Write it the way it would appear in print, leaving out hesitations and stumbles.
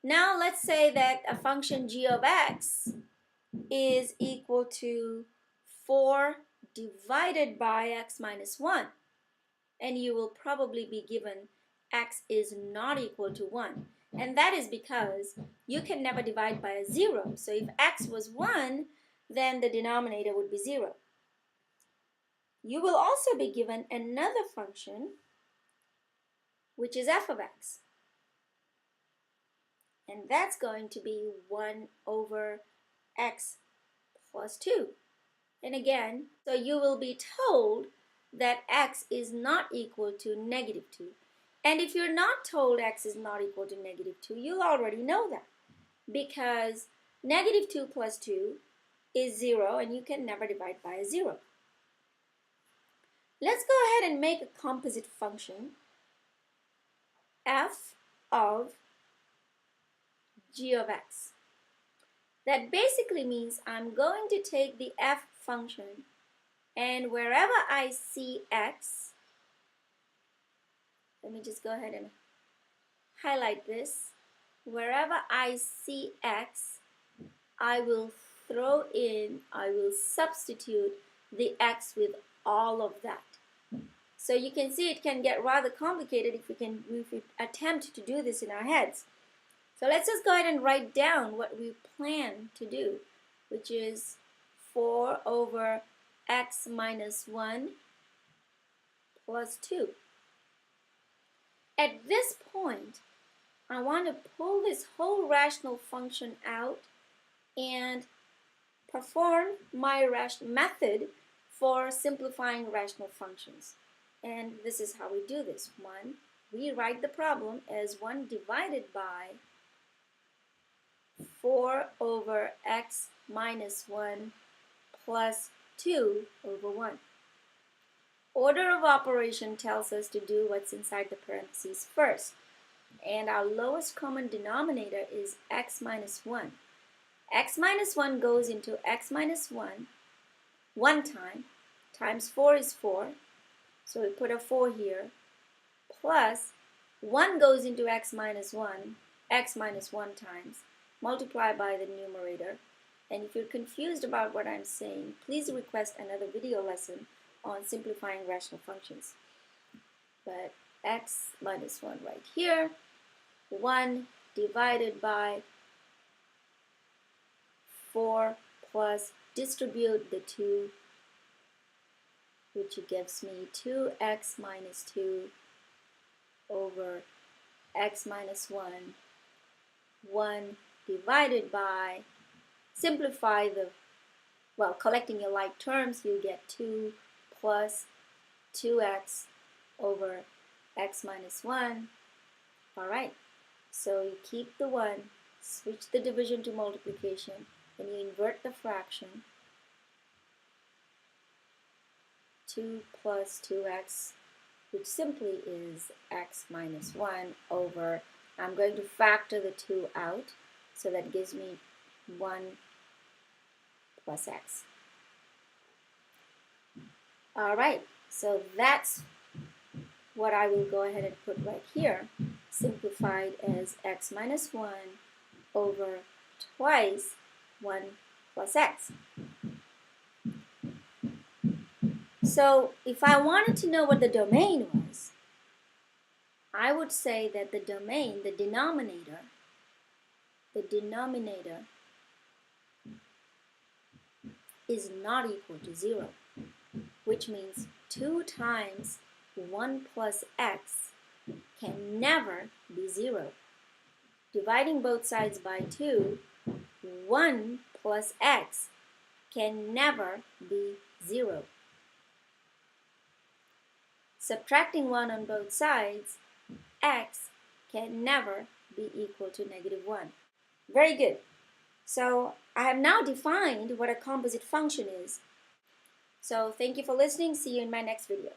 Now let's say that a function g of x is equal to 4 divided by x minus 1. And you will probably be given x is not equal to 1. And that is because you can never divide by a 0. So if x was 1, then the denominator would be 0. You will also be given another function, which is f of x. And that's going to be 1 over x plus 2. And again, so you will be told that x is not equal to negative 2. And if you're not told x is not equal to negative 2, you'll already know that. Because negative 2 plus 2 is 0, and you can never divide by a 0. Let's go ahead and make a composite function, f of g of x. That basically means I'm going to take the f function, and wherever I see x, let me just go ahead and highlight this. Wherever I see x, I will substitute the x with all of that. So you can see it can get rather complicated if we attempt to do this in our heads. So let's just go ahead and write down what we plan to do, which is 4 over x minus 1 plus 2. At this point, I want to pull this whole rational function out and perform my method for simplifying rational functions. And this is how we do this. We write the problem as 1 divided by 4 over x minus 1 plus 2 over 1. Order of operation tells us to do what's inside the parentheses first. And our lowest common denominator is x minus 1. X minus 1 goes into x minus 1 one time, times 4 is 4. So we put a 4 here, plus 1 goes into x minus 1 times, multiply by the numerator. And if you're confused about what I'm saying, please request another video lesson on simplifying rational functions. But x minus 1 right here, 1 divided by 4 plus distribute the 2, which gives me 2x minus 2 over x minus 1, 1 divided by, simplify collecting your like terms, you get 2 plus 2x over x minus 1. Alright, so you keep the 1, switch the division to multiplication, and you invert the fraction. 2 plus 2x, which simply is x minus 1 over, I'm going to factor the 2 out, so that gives me 1 plus x. Alright, so that's what I will go ahead and put right here, simplified as x minus 1 over twice 1 plus x. So if I wanted to know what the domain was, I would say that the domain, the denominator is not equal to 0, which means 2 times 1 plus x can never be 0. Dividing both sides by 2, 1 plus x can never be 0. Subtracting 1 on both sides, x can never be equal to negative 1. Very good. So I have now defined what a composite function is. So thank you for listening. See you in my next video.